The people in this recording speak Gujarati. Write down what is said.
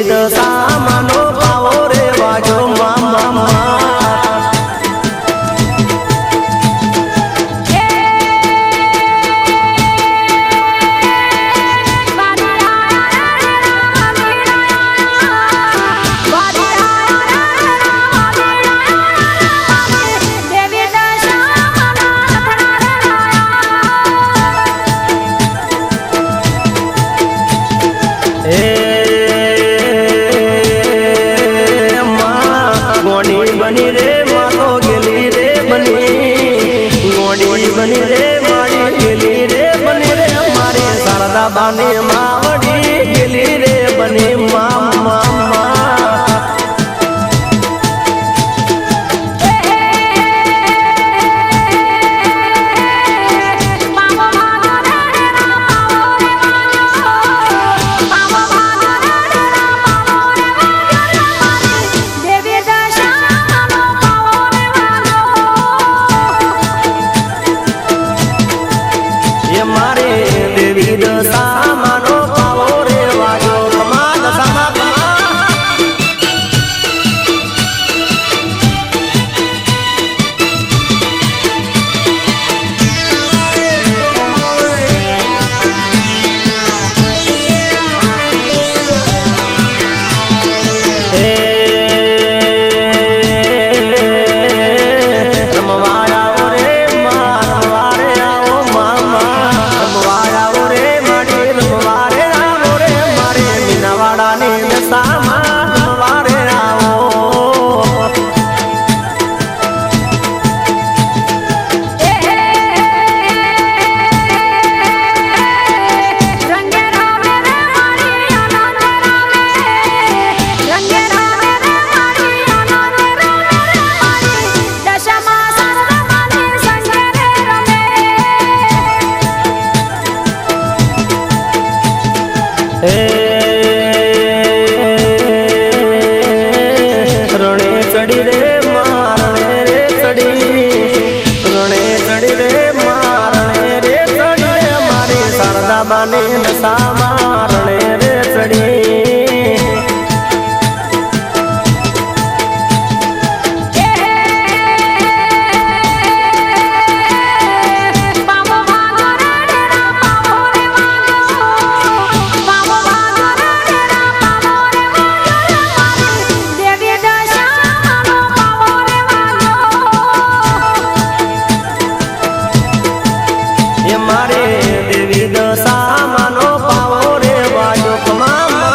વિવિધ સામાનો પાવો રે વાજો મામા બની રે માતો ગેલી રે બની ગોડી બની રે મારી ગેલી રે બની રે મારી શારદા બાને માવડી ગેલી રે બની મામા સામાનો પાવો રે વાજો કમાલ સમા સામાનો